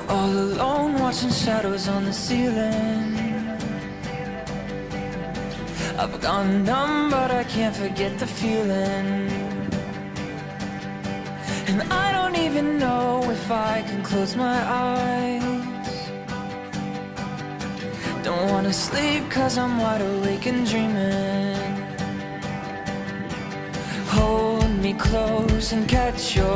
all alone, watching shadows on the ceiling. I've gone numb, but I can't forget the feeling. And I don't even know if I can close my eyes. Don't wanna sleep 'cause I'm wide awake and dreaming. Hold me close and catch your